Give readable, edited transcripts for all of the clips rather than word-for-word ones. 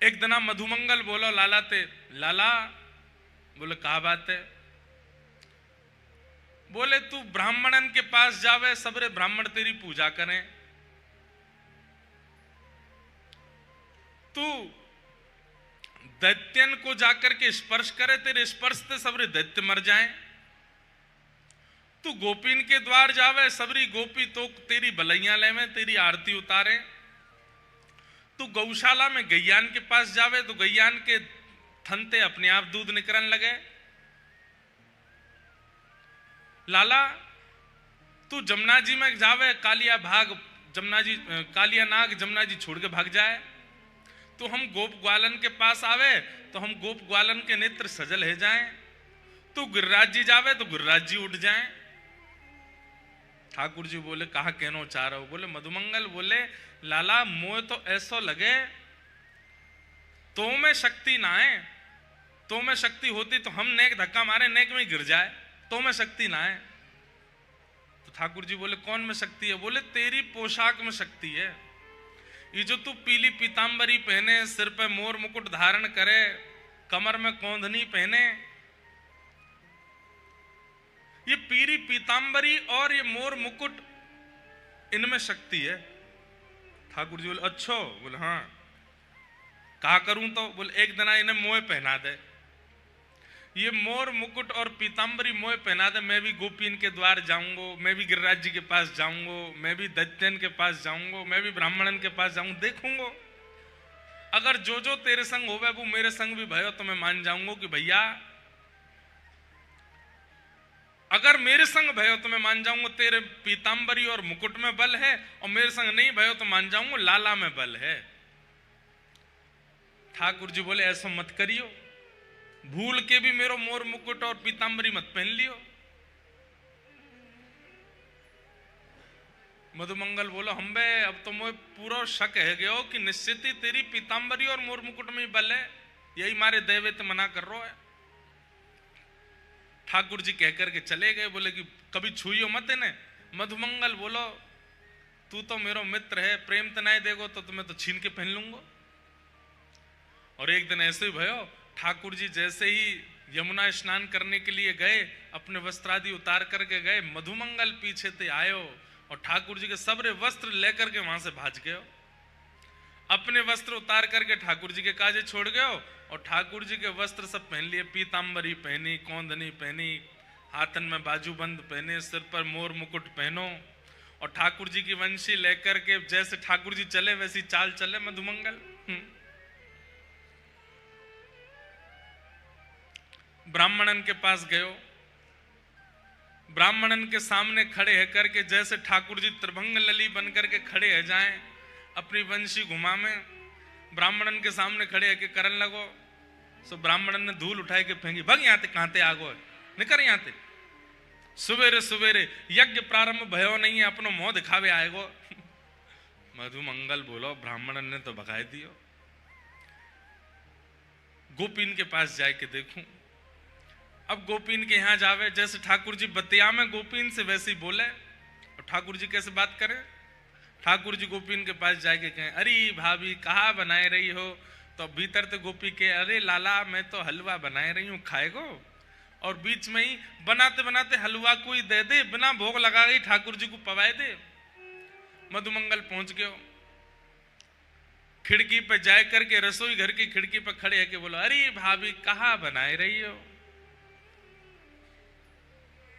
एक दिन मधुमंगल बोलो लाला ते, लाला बोले कहा बात है? बोले तू ब्राह्मणन के पास जावे, सबरे ब्राह्मण तेरी पूजा करें, तू दैत्यन को जाकर के स्पर्श करे, तेरे स्पर्श से सबरे दैत्य मर जाएं, तू गोपीन के द्वार जावे, सबरी गोपी तो तेरी बलैया लेवे, तेरी आरती उतारे, तू गौशाला में गैयान के पास जावे तो गैयान के थनते अपने आप दूध निकलने लगे। लाला तू जमुना जी में जावे, कालिया भाग जमुना जी, कालिया नाग जमुना जी छोड़ के भाग जाए, तो हम गोप ग्वालन के पास आवे तो हम गोप ग्वालन के नेत्र सजल है जाएं, तू गिरिराज जी जावे तो गिरिराज जी उठ जाएं। ठाकुर जी बोले कहा कहना चाह रहे हो? बोले मधुमंगल बोले लाला मोह तो ऐसा लगे तो में शक्ति ना है, तो में शक्ति होती तो हम नेक धक्का मारे नेक में गिर जाए, तो में शक्ति ना है। तो ठाकुर जी बोले कौन में शक्ति है? बोले तेरी पोशाक में शक्ति है। ये जो तू पीली पीतांबरी पहने, सिर पे मोर मुकुट धारण करे, कमर में कौंधनी पहने, ये पीली पीतांबरी और ये मोर मुकुट, इनमें शक्ति है। ठाकुर जी बोले अच्छा? बोले हाँ। कहा करूं? तो बोले एक दिन इन्हें मोह पहना दे, ये मोर मुकुट और पीतांबरी मोह पहना दे, मैं भी गोपीन के द्वार जाऊंगा, मैं भी गिरिराज जी के पास जाऊंगा, मैं भी दैत्यन के पास जाऊंगा, मैं भी ब्राह्मणन के पास जाऊंगा, देखूंगा अगर जो जो तेरे संग होवे वो मेरे संग भी भयो तो मैं मान जाऊंगा कि भैया, अगर मेरे संग भयो तो मैं मान जाऊंगा तेरे पीतांबरी और मुकुट में बल है, और मेरे संग नहीं भयो तो मान जाऊंगा लाला में बल है। ठाकुर जी बोले ऐसा मत करियो, भूल के भी मेरो मोर मुकुट और पीतांबरी मत पहन लियो। मधुमंगल बोलो हम बे अब तो मुझे पूरा शक है गयो कि निश्चित ही तेरी पीतांबरी और मोर मुकुट में ही बल है, यही मारे दैवत मना कर रो है। ठाकुर जी कहकर के चले गए, बोले कि कभी छुइयो मत इन्हें। मधुमंगल बोलो तू तो मेरो मित्र है, प्रेम तो नहीं देगो तो तुम्हें तो छीन के पहन लूंगा। और एक दिन ऐसे ही भयो, ठाकुर जी जैसे ही यमुना स्नान करने के लिए गए, अपने वस्त्र आदि उतार करके गए, मधुमंगल पीछे से आयो और ठाकुर जी के सबरे वस्त्र लेकर के वहां से भाज गयो, अपने वस्त्र उतार करके ठाकुर जी के काजे छोड़ गयो, और ठाकुर जी के वस्त्र सब पहन लिए, पीतांबरी पहनी, कौंधनी पहनी, हाथन में बाजूबंद पहने, सिर पर मोर मुकुट पहनो, और ठाकुर जी की वंशी लेकर के जैसे ठाकुर जी चले वैसी चाल चले मधुमंगल। ब्राह्मणन के पास गयो, ब्राह्मणन के सामने खड़े है करके जैसे ठाकुर जी त्रिभंग लली बन करके खड़े है जाएं, अपनी वंशी घुमा में ब्राह्मणन के सामने खड़े है के करन लगो, सो ब्राह्मणन ने धूल उठाए के फेंकी, भग यहाँ ते कहां आगो निकर यहाँ ते, सुवेरे सुवेरे यज्ञ प्रारंभ भयो नहीं है, अपनो मुंह दिखावे आएगो। मधुमंगल बोलो ब्राह्मणन ने तो भगाए दियो, गोपीन के पास जाए के देखूं। अब गोपीन के यहां जावे, जैसे ठाकुर जी बतिया में गोपीन से वैसे ही बोले, और ठाकुर जी कैसे बात करें? ठाकुर जी गोपीन के पास जाके कहें अरे भाभी कहाँ बनाए रही हो? तो भीतर तो गोपी के अरे लाला मैं तो हलवा बनाए रही हूँ खाएगो, और बीच में ही बनाते बनाते हलवा कोई दे दे, बिना भोग लगा गई ठाकुर जी को पवाए दे। मधुमंगल पहुंच गयो, खिड़की पे जाए करके रसोई घर की खिड़की पे खड़े है के बोलो अरे भाभी कहाँ बनाए रही हो?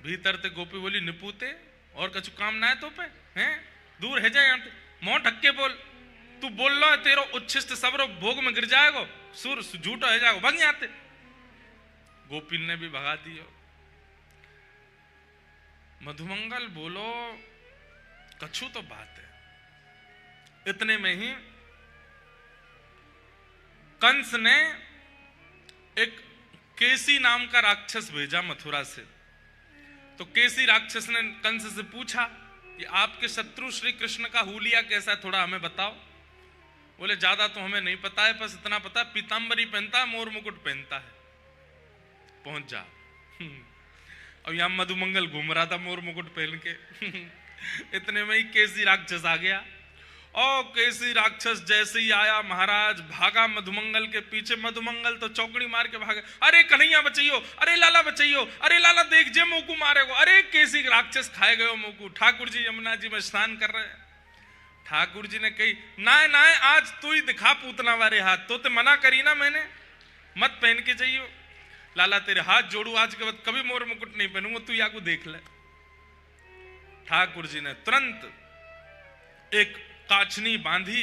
भीतर ते गोपी बोली निपूते और कछु काम ना है तो पे हैं, दूर है जाए यहाँ ते, मोह ढक्के बोल, तू बोल लो तेरो उच्छिष्ट सबरो भोग में गिर जाएगो, सुर झूठो है जाएगो, भग यहाँ ते। गोपीन ने भी भगा दियो। मधुमंगल बोलो कछु तो बात है। इतने में ही कंस ने एक केसी नाम का राक्षस भेजा मथुरा से, तो केसी राक्षस ने कंस से पूछा कि आपके शत्रु श्री कृष्ण का हुलिया कैसा है, थोड़ा हमें बताओ। बोले ज्यादा तो हमें नहीं पता है, बस इतना पता है पीतांबरी पहनता है, मोर मुकुट पहनता है, पहुंच जा। अब यहां मधुमंगल घूम रहा था मोर मुकुट पहन के। इतने में ही केसी राक्षस आ गया और केसी राक्षस जैसे ही आया महाराज भागा मधुमंगल के पीछे। मधुमंगल तो चौकड़ी मार के भागे, अरे कन्हैया बचाइयो, अरे लाला बचाइयो, अरे लाला देख जे मोकू मारेगो, अरे केसी राक्षस खाए गयो मोकू। ठाकुर जी यमुना जी में स्नान कर रहे हैं। ठाकुर जी ने कही नाय नाय आज तू ही दिखा पूतना वारे हाथ, तो मना करी ना मैंने, मत पहन के जाइयो। लाला तेरे हाथ जोड़ू, आज के बाद कभी मोर मुकुट नहीं पहनूंगा, तू या को देख ले। ठाकुर जी ने तुरंत एक काचनी बांधी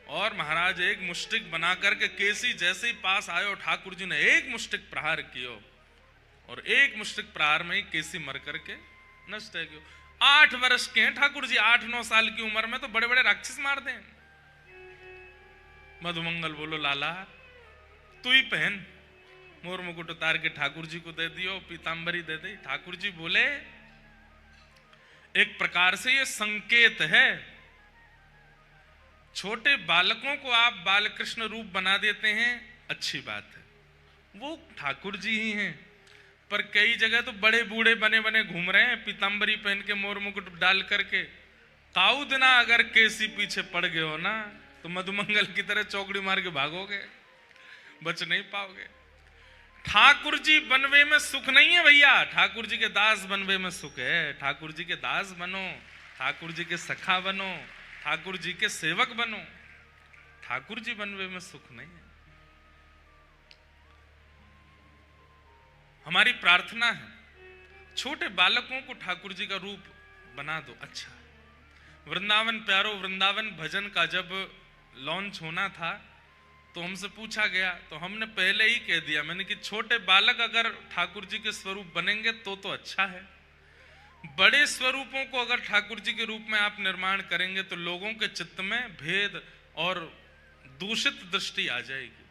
और महाराज एक मुष्टिक बना करके केसी जैसे ही पास आयो, ठाकुर जी ने एक मुष्टिक प्रहार कियो और एक मुष्टिक प्रहार में ही केसी मर करके नष्ट है गयो। 8 वर्ष के हैं ठाकुर जी, 8-9 साल की उम्र में तो बड़े बड़े राक्षस मार दें। मधुमंगल बोलो लाला तू ही पहन। मोर मुकुट उतार के ठाकुर जी को दे दियो, पीतांबरी दे दी। ठाकुर जी बोले एक प्रकार से ये संकेत है, छोटे बालकों को आप बालकृष्ण रूप बना देते हैं, अच्छी बात है, वो ठाकुर जी ही हैं। पर कई जगह तो बड़े बूढ़े बने बने घूम रहे हैं, पीतांबरी पहन के मोर मुकुट डाल करके। काऊ दिना अगर केसी पीछे पड़ गए हो ना, तो मधुमंगल की तरह चौकड़ी मार के भागोगे, बच नहीं पाओगे। ठाकुर जी बनवे में सुख नहीं है भैया, ठाकुर जी के दास बनवे में सुख है। ठाकुर जी के दास बनो, ठाकुर जी के सखा बनो, ठाकुर जी के सेवक बनो, ठाकुर जी बनवे में सुख नहीं है। हमारी प्रार्थना है छोटे बालकों को ठाकुर जी का रूप बना दो, अच्छा। वृंदावन प्यारो वृंदावन भजन का जब लॉन्च होना था तो हमसे पूछा गया, तो हमने पहले ही कह दिया मैंने कि छोटे बालक अगर ठाकुर जी के स्वरूप बनेंगे तो अच्छा है। बड़े स्वरूपों को अगर ठाकुर जी के रूप में आप निर्माण करेंगे तो लोगों के चित्त में भेद और दूषित दृष्टि आ जाएगी।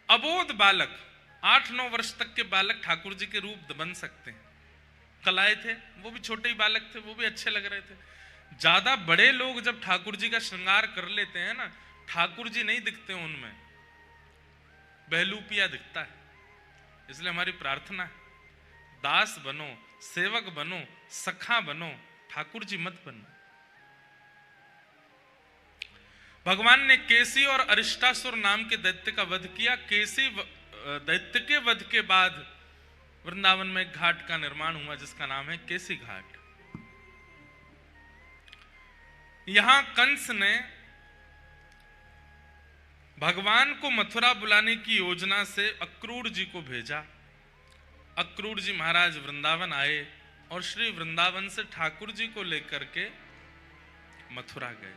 अबोध बालक 8-9 वर्ष तक के बालक ठाकुर जी के रूप बन सकते हैं। कल आए थे वो भी छोटे ही बालक थे, वो भी अच्छे लग रहे थे। ज्यादा बड़े लोग जब ठाकुर जी का श्रृंगार कर लेते हैं ना, ठाकुर जी नहीं दिखते उनमें, बहलूपिया दिखता है। इसलिए हमारी प्रार्थना है दास बनो, सेवक बनो, सखा बनो, ठाकुर जी मत बनो। भगवान ने केसी और अरिष्टासुर नाम के दैत्य का वध किया। केसी दैत्य के वध के बाद वृंदावन में एक घाट का निर्माण हुआ जिसका नाम है केसी घाट। यहां कंस ने भगवान को मथुरा बुलाने की योजना से अक्रूर जी को भेजा। अक्रूर जी महाराज वृंदावन आए और श्री वृंदावन से ठाकुर जी को लेकर के मथुरा गए।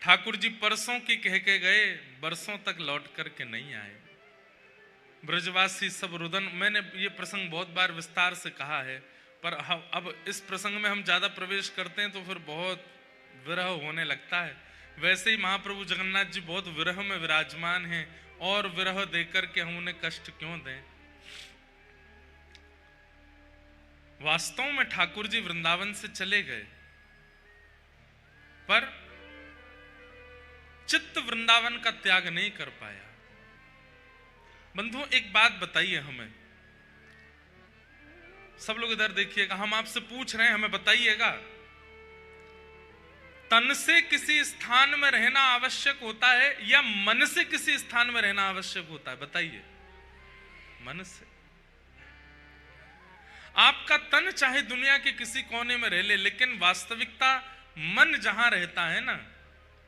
ठाकुर जी परसों की कह के गए, बरसों तक लौट करके नहीं आए। ब्रजवासी सब रुदन, मैंने ये प्रसंग बहुत बार विस्तार से कहा है, पर अब इस प्रसंग में हम ज्यादा प्रवेश करते हैं तो फिर बहुत विरह होने लगता है। वैसे ही महाप्रभु जगन्नाथ जी बहुत विरह में विराजमान हैं, और विरह देकर के हम उन्हें कष्ट क्यों दें। वास्तव में ठाकुर जी वृंदावन से चले गए, पर चित्त वृंदावन का त्याग नहीं कर पाया। बंधुओं एक बात बताइए हमें, सब लोग इधर देखिएगा, हम आपसे पूछ रहे हैं, हमें बताइएगा, तन से किसी स्थान में रहना आवश्यक होता है या मन से किसी स्थान में रहना आवश्यक होता है? बताइए। मन से। आपका तन चाहे दुनिया के किसी कोने में रह ले, लेकिन वास्तविकता मन जहां रहता है ना,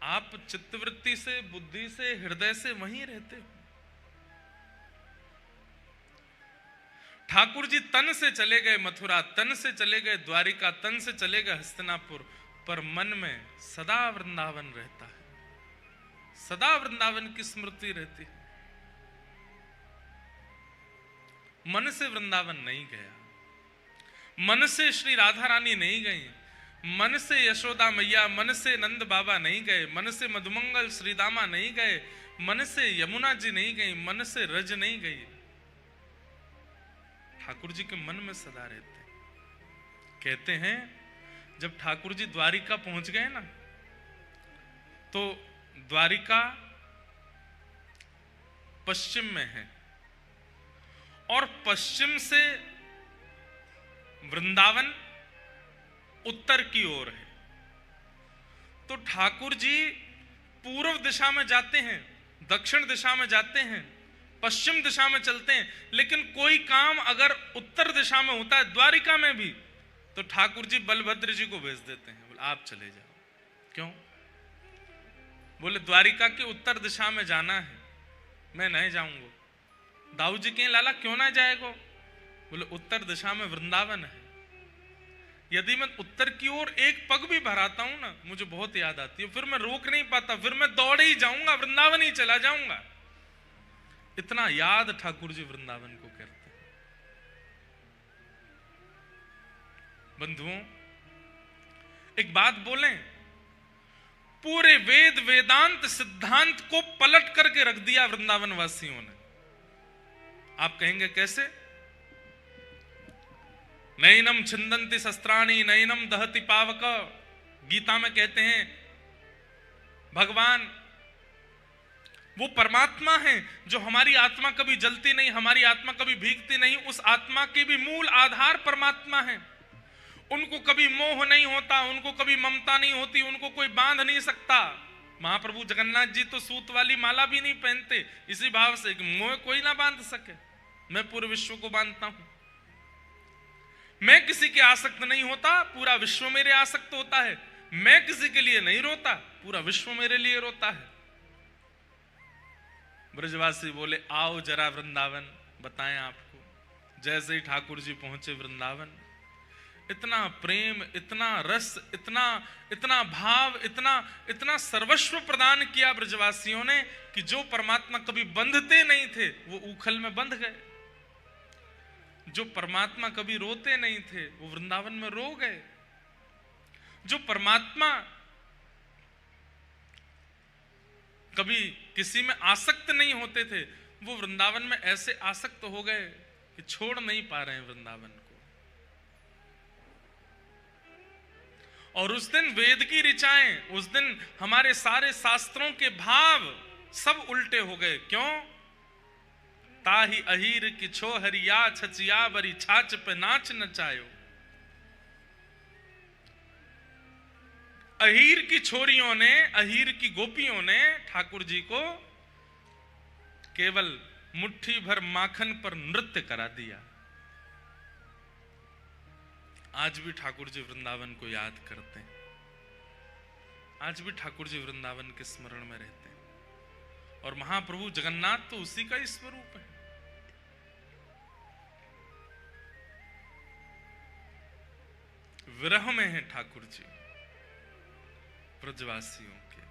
आप चित्तवृत्ति से, बुद्धि से, हृदय से वहीं रहते हो। ठाकुर जी तन से चले गए मथुरा, तन से चले गए द्वारिका, तन से चले गए हस्तिनापुर, पर मन में सदा वृंदावन रहता है, सदा वृंदावन की स्मृति रहती है। मन से वृंदावन नहीं गया, मन से श्री राधा रानी नहीं गई, मन से यशोदा मैया, मन से नंद बाबा नहीं गए, मन से मधुमंगल श्रीदामा नहीं गए, मन से यमुना जी नहीं गई, मन से रज नहीं गई। ठाकुर जी के मन में सदा रहते। कहते हैं जब ठाकुर जी द्वारिका पहुंच गए ना, तो द्वारिका पश्चिम में है और पश्चिम से वृंदावन उत्तर की ओर है। तो ठाकुर जी पूर्व दिशा में जाते हैं, दक्षिण दिशा में जाते हैं, पश्चिम दिशा में चलते हैं, लेकिन कोई काम अगर उत्तर दिशा में होता है द्वारिका में भी, तो ठाकुर जी बलभद्र जी को भेज देते हैं, बोले आप चले जाओ। क्यों? बोले द्वारिका की उत्तर दिशा में जाना है, मैं नहीं जाऊंगा। दाऊ जी कहें लाला क्यों ना जाएगो? बोले उत्तर दिशा में वृंदावन है, यदि मैं उत्तर की ओर एक पग भी भराता हूं ना, मुझे बहुत याद आती है, फिर मैं रोक नहीं पाता, फिर मैं दौड़ ही जाऊंगा, वृंदावन ही चला जाऊंगा। इतना याद ठाकुर जी वृंदावन को करते हैं। बंधुओं, एक बात बोलें, पूरे वेद वेदांत सिद्धांत को पलट करके रख दिया वृंदावन वासियों ने। आप कहेंगे कैसे? नैनम छिंदंती शस्त्राणी नैनम दहति पावक, गीता में कहते हैं भगवान वो परमात्मा है जो हमारी आत्मा कभी जलती नहीं, हमारी आत्मा कभी भीगती नहीं, उस आत्मा के भी मूल आधार परमात्मा है। उनको कभी मोह नहीं होता, उनको कभी ममता नहीं होती, उनको कोई बांध नहीं सकता। महाप्रभु जगन्नाथ जी तो सूत वाली माला भी नहीं पहनते, इसी भाव से कि मोह कोई ना बांध सके, मैं पूरे विश्व को बांधता हूं। मैं किसी के आसक्त नहीं होता, पूरा विश्व मेरे आसक्त होता है। मैं किसी के लिए नहीं रोता, पूरा विश्व मेरे लिए रोता है। ब्रजवासी बोले आओ जरा वृंदावन बताएं आपको। जैसे ही ठाकुर जी पहुंचे वृंदावन, इतना प्रेम, इतना रस, इतना इतना भाव, इतना इतना सर्वस्व प्रदान किया ब्रजवासियों ने कि जो परमात्मा कभी बंधते नहीं थे वो उखल में बंध गए, जो परमात्मा कभी रोते नहीं थे वो वृंदावन में रो गए, जो परमात्मा कभी किसी में आसक्त नहीं होते थे वो वृंदावन में ऐसे आसक्त हो गए कि छोड़ नहीं पा रहे हैं वृंदावन को। और उस दिन वेद की ऋचाएं, उस दिन हमारे सारे शास्त्रों के भाव सब उल्टे हो गए। क्यों? ताही अहीर की छोहरिया छचिया बरी छाछ पे नाच नचायो। अहीर की छोरियों ने, अहीर की गोपियों ने ठाकुर जी को केवल मुट्ठी भर माखन पर नृत्य करा दिया। आज भी ठाकुर जी वृंदावन को याद करते हैं, आज भी ठाकुर जी वृंदावन के स्मरण में रहते हैं। और महाप्रभु जगन्नाथ तो उसी का ही स्वरूप है। विरह में है ठाकुर जी ब्रजवासियों के।